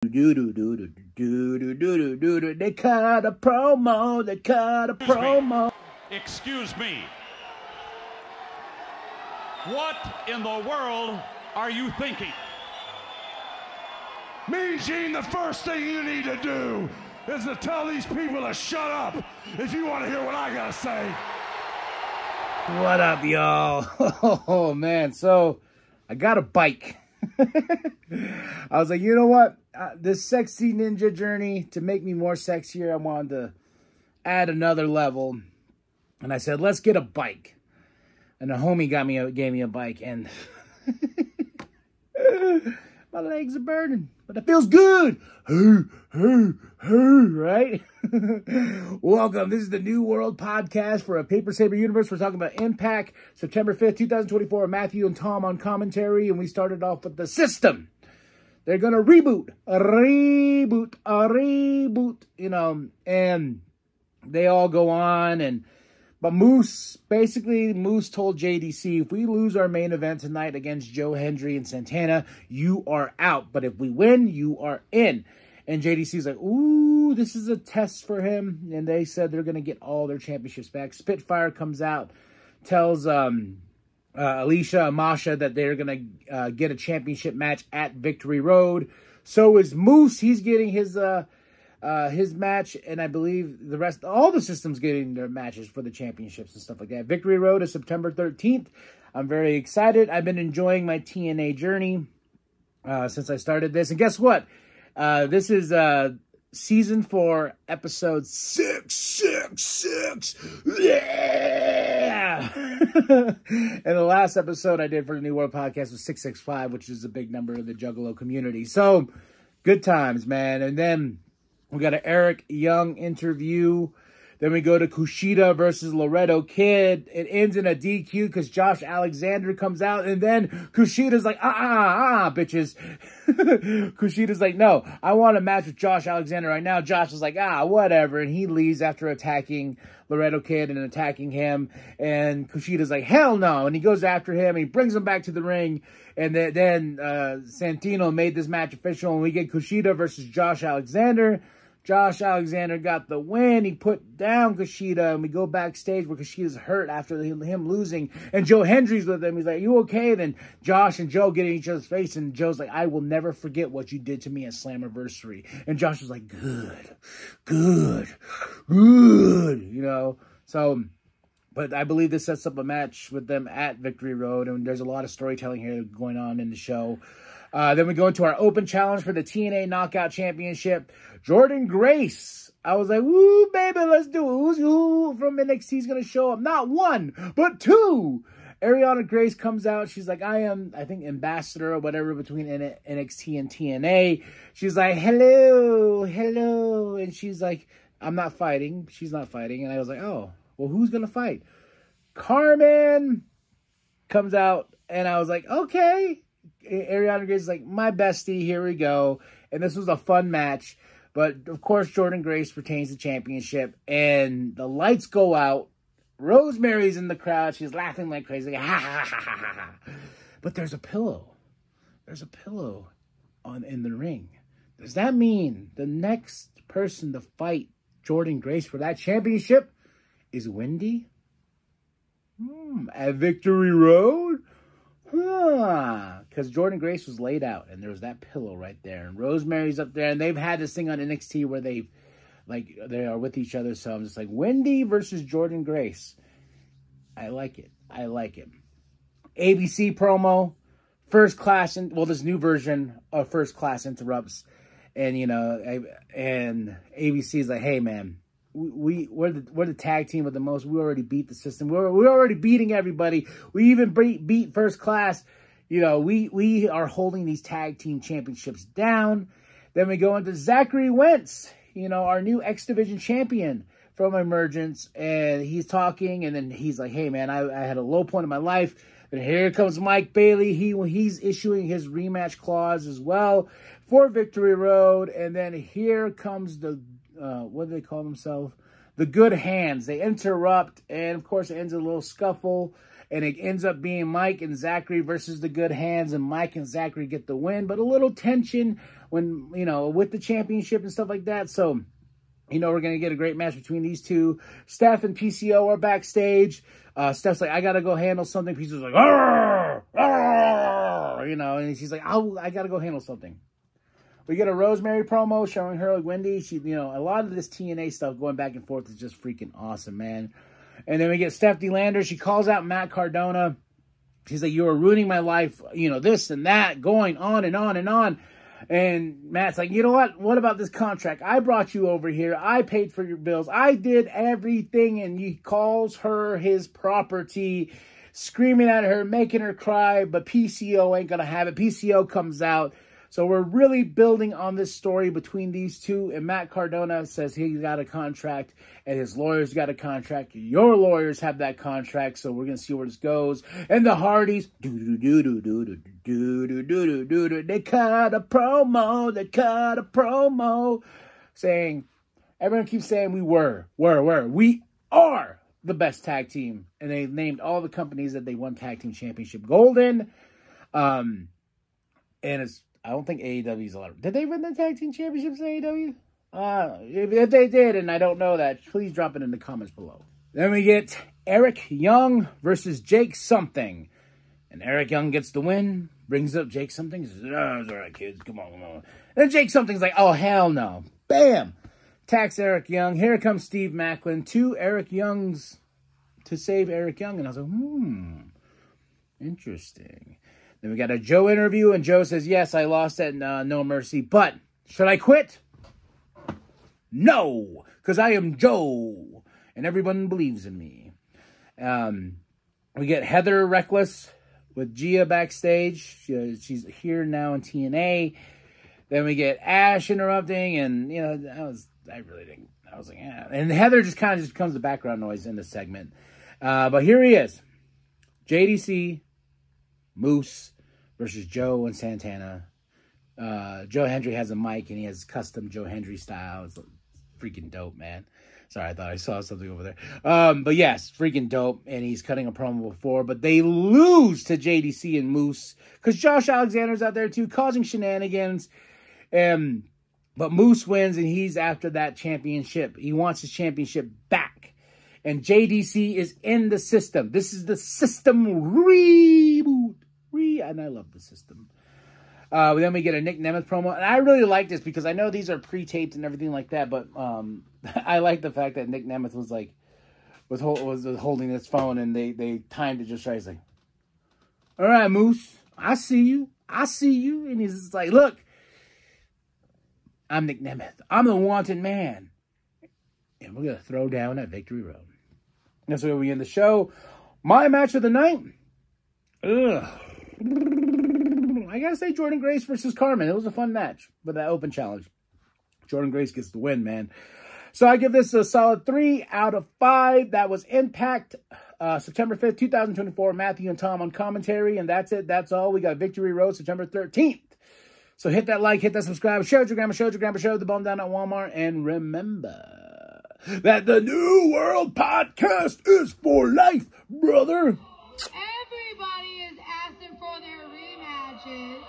They cut a promo. Excuse me. What in the world are you thinking? Mean Gene, the first thing you need to do is to tell these people to shut up if you want to hear what I gotta say. What up, y'all? Oh, man. So, I got a bike. I was like, you know what? This sexy ninja journey, to make me more sexier, I wanted to add another level. And I said, let's get a bike. And a homie gave me a bike, and my legs are burning, but it feels good. Right? Welcome. This is the New World podcast for a Paper Saber universe. We're talking about iMPACT, September 5th, 2024. Matthew and Tom on commentary, and we started off with the system. They're going to reboot, you know, and they all go on, but Moose told JDC, if we lose our main event tonight against Joe Hendry and Santana, you are out. But if we win, you are in. And JDC's like, ooh, this is a test for him. And they said they're going to get all their championships back. Spitfire comes out, tells Alicia and Masha that they're going to get a championship match at Victory Road. So is Moose. He's getting his match, and I believe the rest, all the systems getting their matches for the championships and stuff like that. Victory Road is September 13th. I'm very excited. I've been enjoying my TNA journey since I started this. And guess what? This is season 4, episode 666. Yeah! And the last episode I did for the New World podcast was 665, which is a big number of the Juggalo community. So, good times, man. And then we got an Eric Young interview. Then we go to Kushida versus Laredo Kid. It ends in a DQ because Josh Alexander comes out. And then Kushida's like, bitches. Kushida's like, no, I want a match with Josh Alexander right now. Josh is like, whatever. And he leaves after attacking Laredo Kid and attacking him. And Kushida's like, hell no. And he goes after him. And he brings him back to the ring. And then Santino made this match official. And we get Kushida versus Josh Alexander. Josh Alexander got the win. He put down Kushida, and we go backstage where Kushida's hurt after him losing, and Joe Hendry's with him. He's like, you okay? Then Josh and Joe get in each other's face, and Joe's like, I will never forget what you did to me at Slammiversary. And Josh was like, good, you know? So, but I believe this sets up a match with them at Victory Road, and there's a lot of storytelling here going on in the show. Then we go into our open challenge for the TNA Knockout Championship. Jordan Grace. I was like, woo, baby, let's do it. Who from NXT is going to show up? Not one, but two. Ariana Grace comes out. She's like, I think, ambassador or whatever between NXT and TNA. She's like, hello. And she's like, I'm not fighting. She's not fighting. And I was like, oh, well, who's going to fight? Carmen comes out. And I was like, okay. Ariana Grace is like, my bestie, here we go. And this was a fun match. But, of course, Jordan Grace retains the championship. And the lights go out. Rosemary's in the crowd. She's laughing like crazy. Ha, ha, ha, ha, ha. But there's a pillow. There's a pillow in the ring. Does that mean the next person to fight Jordan Grace for that championship is Wendy? At Victory Road? Because Jordan Grace was laid out, and there was that pillow right there, and Rosemary's up there, and they've had this thing on NXT where they are with each other. So I'm just like, Wendy versus Jordan Grace. I like it. ABC promo, First Class, this new version of First Class interrupts, and you know, and ABC is like, hey man, we're the tag team with the most. We already beat the system. We're already beating everybody. We even beat First Class. You know, we are holding these tag team championships down. Then we go into Zachary Wentz, you know, our new X Division champion from Emergence, and he's talking, and then he's like, hey man, I had a low point in my life. And here comes Mike Bailey. He's issuing his rematch clause as well for Victory Road. And then here comes the what do they call themselves? The Good Hands. They interrupt, and of course it ends in a little scuffle, and it ends up being Mike and Zachary versus the Good Hands, and Mike and Zachary get the win, but a little tension when, you know, with the championship and stuff like that. So, you know, we're going to get a great match between these two. Steph and PCO are backstage. Steph's like, I got to go handle something. PCO's like, arr, arr, you know, and she's like, I got to go handle something. We get a Rosemary promo showing her like Wendy. She, you know, a lot of this TNA stuff going back and forth is just freaking awesome, man. And then we get Steph DeLander. She calls out Matt Cardona. She's like, you are ruining my life, you know, this and that, going on and on and on. And Matt's like, you know what? What about this contract? I brought you over here. I paid for your bills. I did everything. And he calls her his property, screaming at her, making her cry. But PCO ain't going to have it. PCO comes out. So we're really building on this story between these two. And Matt Cardona says he got a contract and his lawyers got a contract. Your lawyers have that contract. So we're going to see where this goes. And the Hardys, they cut a promo, saying, everyone keeps saying we we are the best tag team. And they named all the companies that they won tag team championship golden. And it's, I don't think AEW's allowed. Did they win the tag team championships in AEW? If they did, and I don't know that, please drop it in the comments below. Then we get Eric Young versus Jake Something. And Eric Young gets the win, brings up Jake Something. Says, oh, it's all right, kids, come on, come on. And then Jake Something's like, oh, hell no. Bam! Attacks Eric Young. Here comes Steve Macklin. 2 Eric Youngs to save Eric Young. And I was like, interesting. Then we got a Joe interview, and Joe says, yes, I lost at No Mercy, but should I quit? No, because I am Joe, and everyone believes in me. We get Heather Reckless with Gia backstage. She's here now in TNA. Then we get Ash interrupting, and, you know, I was like, yeah. And Heather just kind of just becomes the background noise in this segment. But here he is. JDC, Moose versus Joe and Santana. Joe Hendry has a mic, and he has custom Joe Hendry style. It's freaking dope, man. Sorry, I thought I saw something over there. But yes, freaking dope. And he's cutting a promo before, but they lose to JDC and Moose because Josh Alexander's out there too, causing shenanigans. But Moose wins, and he's after that championship. He wants his championship back. And JDC is in the system. This is the system reboot. And I love the system. Then we get a Nick Nemeth promo. And I really like this because I know these are pre-taped and everything like that. But I like the fact that Nick Nemeth was like, was holding his phone, and they timed it just right. He's like, all right, Moose, I see you. I see you. And he's just like, look, I'm Nick Nemeth. I'm the wanted man. And we're going to throw down at Victory Road. That's where we end the show. My match of the night. Ugh. I gotta say Jordan Grace versus Carmen. It was a fun match with that open challenge. Jordan Grace gets the win, man. So I give this a solid 3 out of 5. That was Impact, September 5th, 2024. Matthew and Tom on commentary. And that's it. That's all. We got Victory Road, September 13th. So hit that like, hit that subscribe. Show your grandma, show the bum down at Walmart. And remember that the New World Podcast is for life, brother. Everybody is asking for their rematches.